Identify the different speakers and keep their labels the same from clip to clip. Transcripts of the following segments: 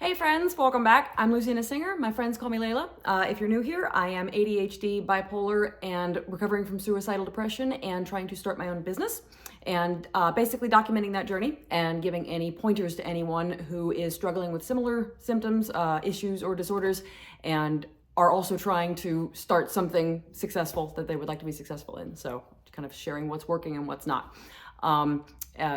Speaker 1: Hey friends, welcome back. I'm Luciana Singer. My friends call me Layla. If you're new here, I am ADHD, bipolar, and recovering from suicidal depression and trying to start my own business. And basically documenting that journey and giving any pointers to anyone who is struggling with similar symptoms, issues, or disorders, and are also trying to start something successful that they would like to be successful in. So kind of sharing what's working and what's not.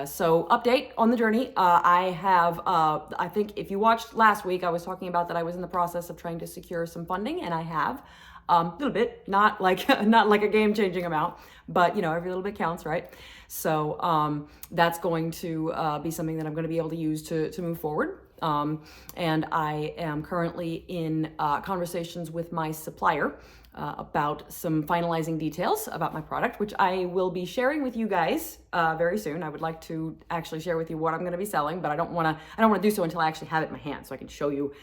Speaker 1: So update on the journey. I think if you watched last week, I was talking about that I was in the process of trying to secure some funding, and I have a little bit, not like a game-changing amount, but every little bit counts, right? So that's going to be something that I'm going to be able to use to move forward. And I am currently in conversations with my supplier about some finalizing details about my product, which I will be sharing with you guys very soon. I would like to actually share with you what I'm going to be selling, but I don't want to do so until I actually have it in my hand, so I can show you,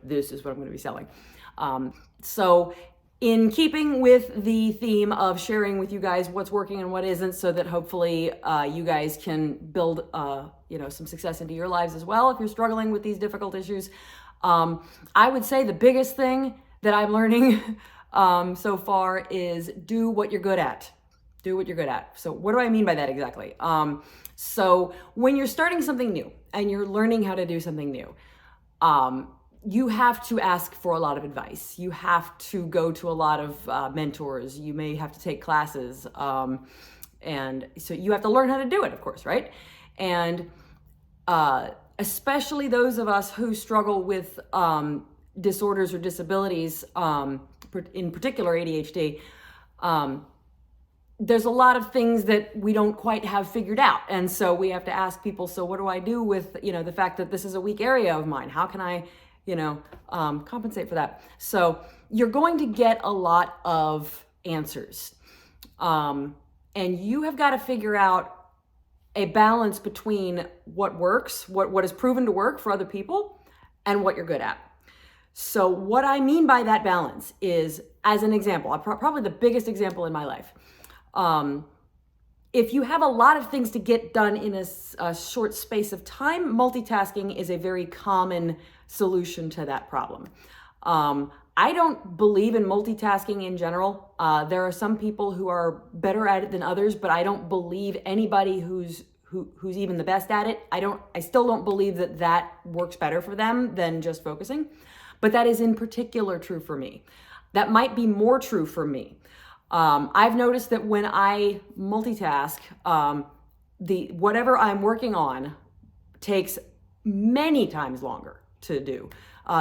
Speaker 1: this is what I'm going to be selling. So in keeping with the theme of sharing with you guys what's working and what isn't, so that hopefully you guys can build some success into your lives as well if you're struggling with these difficult issues. I would say the biggest thing that I'm learning so far is do what you're good at. Do what you're good at. So what do I mean by that exactly? So when you're starting something new and you're learning how to do something new, you have to ask for a lot of advice. You have to go to a lot of mentors. You may have to take classes. And so you have to learn how to do it, of course, right? And especially those of us who struggle with disorders or disabilities, in particular ADHD, there's a lot of things that we don't quite have figured out. And so we have to ask people, so what do I do with, the fact that this is a weak area of mine? How can I, compensate for that? So you're going to get a lot of answers. And you have got to figure out a balance between what works, what is proven to work for other people, and what you're good at. So what I mean by that balance is, as an example, probably the biggest example in my life. If you have a lot of things to get done in a short space of time, multitasking is a very common solution to that problem. I don't believe in multitasking in general. There are some people who are better at it than others, but I don't believe anybody who's even the best at it. I still don't believe that works better for them than just focusing. But that is in particular true for me. That might be more true for me. I've noticed that when I multitask, whatever I'm working on takes many times longer to do.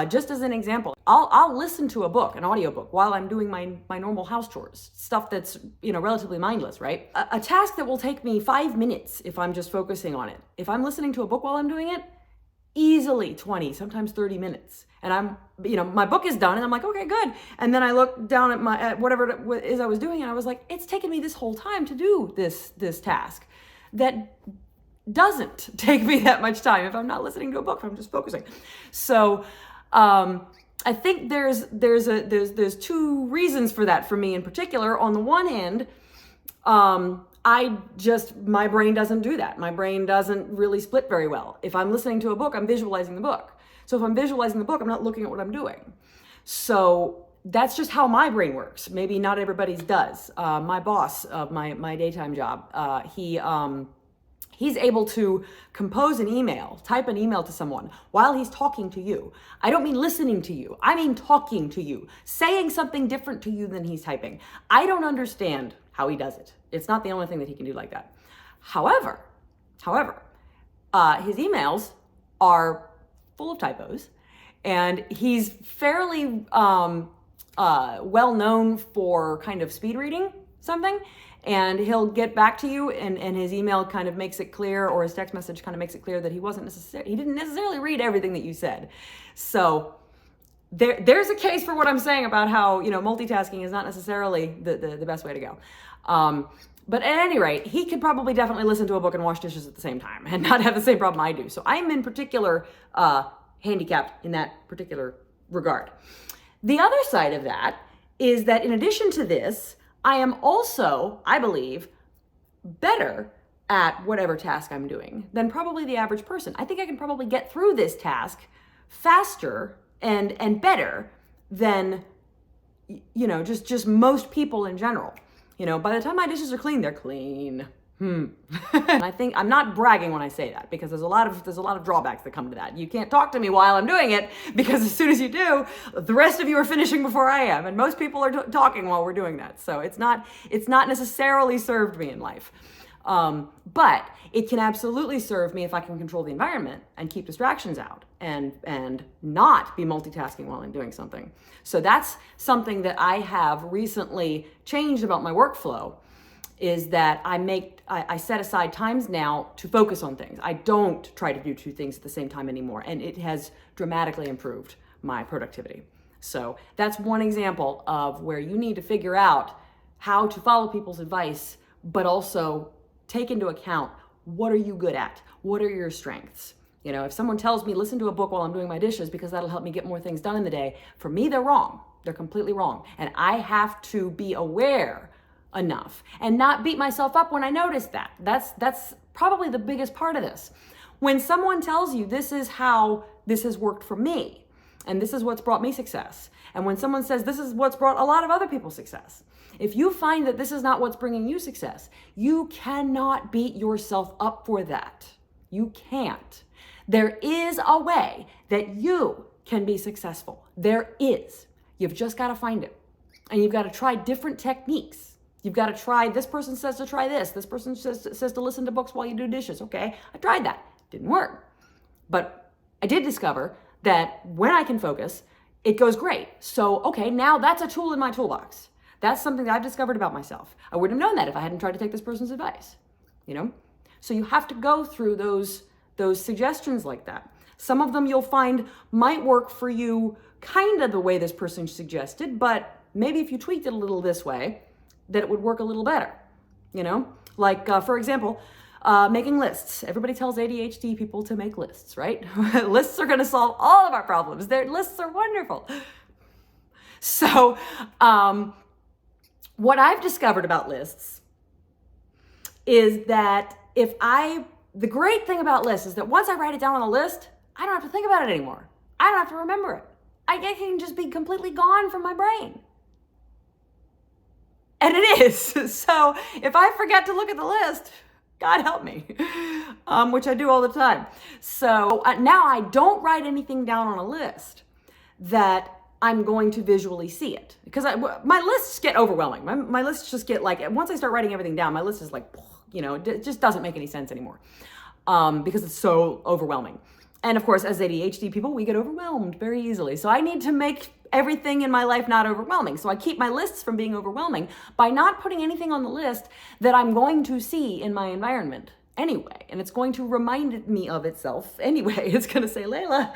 Speaker 1: Just as an example, I'll listen to a book, an audiobook, while I'm doing my normal house chores, stuff that's relatively mindless, right? A task that will take me 5 minutes if I'm just focusing on it. If I'm listening to a book while I'm doing it, easily 20, sometimes 30 minutes. And my book is done and I'm like, okay, good. And then I look down at whatever it is I was doing and I was like, it's taken me this whole time to do this task that doesn't take me that much time if I'm not listening to a book, if I'm just focusing. So I think there's two reasons for that for me in particular. On the one hand, my brain doesn't do that. My brain doesn't really split very well. If I'm listening to a book, I'm visualizing the book. So if I'm visualizing the book, I'm not looking at what I'm doing. So that's just how my brain works. Maybe not everybody's does. My boss of my daytime job, he's able to compose an email, type an email to someone while he's talking to you. I don't mean listening to you. I mean talking to you, saying something different to you than he's typing. I don't understand how he does it. It's not the only thing that he can do like that. However, his emails are full of typos, and he's fairly well known for kind of speed reading something, and he'll get back to you, and his email kind of makes it clear, or his text message kind of makes it clear that he didn't necessarily read everything that you said. So there's a case for what I'm saying about how multitasking is not necessarily the best way to go. But at any rate, he could probably definitely listen to a book and wash dishes at the same time and not have the same problem I do. So I'm in particular handicapped in that particular regard. The other side of that is that in addition to this, I am also, I believe, better at whatever task I'm doing than probably the average person. I think I can probably get through this task faster and better than, just most people in general. By the time my dishes are clean, they're clean. And I think I'm not bragging when I say that, because there's a lot of drawbacks that come to that. You can't talk to me while I'm doing it, because as soon as you do, the rest of you are finishing before I am, and most people are talking while we're doing that. So it's not necessarily served me in life. But it can absolutely serve me if I can control the environment and keep distractions out and not be multitasking while I'm doing something. So that's something that I have recently changed about my workflow, is that I set aside times now to focus on things. I don't try to do two things at the same time anymore, and it has dramatically improved my productivity. So that's one example of where you need to figure out how to follow people's advice, but also take into account, what are you good at? What are your strengths? If someone tells me, listen to a book while I'm doing my dishes because that'll help me get more things done in the day, for me, they're wrong. They're completely wrong. And I have to be aware enough and not beat myself up when I notice that. That's probably the biggest part of this. When someone tells you, this is how this has worked for me, and this is what's brought me success, and when someone says, this is what's brought a lot of other people success, if you find that this is not what's bringing you success, you cannot beat yourself up for that. You can't. There is a way that you can be successful. There is. You've just got to find it. And you've got to try different techniques. You've got to try, this person says to try this. This person says to listen to books while you do dishes. Okay, I tried that. Didn't work. But I did discover that when I can focus, it goes great. So, okay, now that's a tool in my toolbox. That's something that I've discovered about myself. I wouldn't have known that if I hadn't tried to take this person's advice, So you have to go through those suggestions like that. Some of them you'll find might work for you kind of the way this person suggested, but maybe if you tweaked it a little this way, that it would work a little better, Like, for example, making lists. Everybody tells ADHD people to make lists, right? Lists are going to solve all of our problems. Their lists are wonderful. So, what I've discovered about lists is that the great thing about lists is that once I write it down on a list, I don't have to think about it anymore. I don't have to remember it. I can just be completely gone from my brain. And it is. So if I forget to look at the list, God help me, which I do all the time. So now I don't write anything down on a list that I'm going to visually see it, because my lists get overwhelming. My lists just get once I start writing everything down, my list is it just doesn't make any sense anymore, because it's so overwhelming. And of course, as ADHD people, we get overwhelmed very easily. So I need to make everything in my life not overwhelming. So I keep my lists from being overwhelming by not putting anything on the list that I'm going to see in my environment anyway. And it's going to remind me of itself anyway. It's going to say, Layla,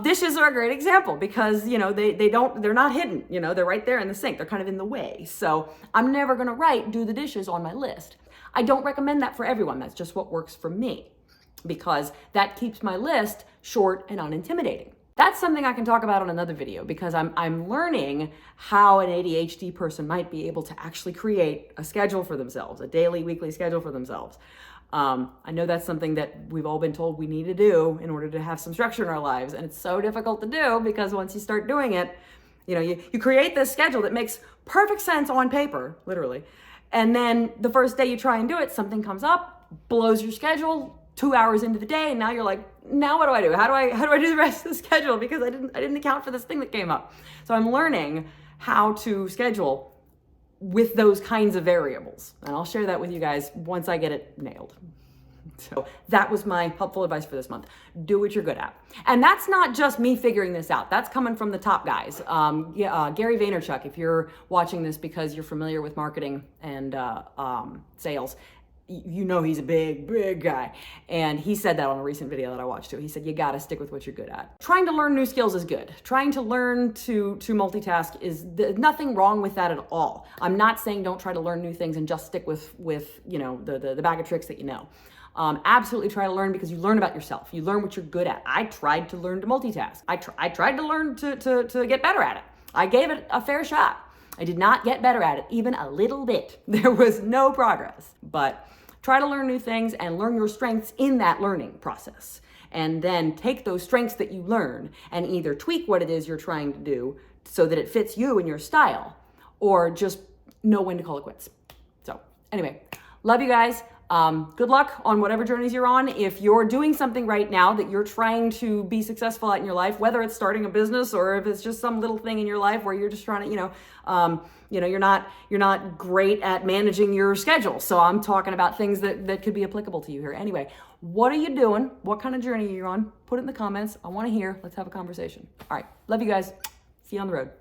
Speaker 1: dishes are a great example because, they're not hidden, they're right there in the sink. They're kind of in the way. So I'm never going to do the dishes on my list. I don't recommend that for everyone. That's just what works for me, because that keeps my list short and unintimidating. That's something I can talk about on another video, because I'm learning how an ADHD person might be able to actually create a schedule for themselves, a daily, weekly schedule for themselves. I know that's something that we've all been told we need to do in order to have some structure in our lives, and it's so difficult to do because once you start doing it, you create this schedule that makes perfect sense on paper, literally, and then the first day you try and do it, something comes up, blows your schedule, 2 hours into the day, and now you're like, now what do I do? How do I do the rest of the schedule? Because I didn't account for this thing that came up. So I'm learning how to schedule with those kinds of variables. And I'll share that with you guys once I get it nailed. So that was my helpful advice for this month. Do what you're good at. And that's not just me figuring this out. That's coming from the top guys. Gary Vaynerchuk, if you're watching this because you're familiar with marketing and sales, he's a big guy. And he said that on a recent video that I watched too. He said, you got to stick with what you're good at. Trying to learn new skills is good. Trying to learn to multitask is nothing wrong with that at all. I'm not saying don't try to learn new things and just stick with the bag of tricks that you know. Absolutely try to learn, because you learn about yourself. You learn what you're good at. I tried to learn to multitask. I tried to learn to get better at it. I gave it a fair shot. I did not get better at it, even a little bit. There was no progress. But try to learn new things and learn your strengths in that learning process. and then take those strengths that you learn and either tweak what it is you're trying to do so that it fits you and your style, or just know when to call it quits. So anyway, love you guys. Good luck on whatever journeys you're on. If you're doing something right now that you're trying to be successful at in your life, whether it's starting a business or if it's just some little thing in your life where you're just trying to, you're not great at managing your schedule. So I'm talking about things that could be applicable to you here. Anyway, what are you doing? What kind of journey are you on? Put it in the comments. I want to hear. Let's have a conversation. All right. Love you guys. See you on the road.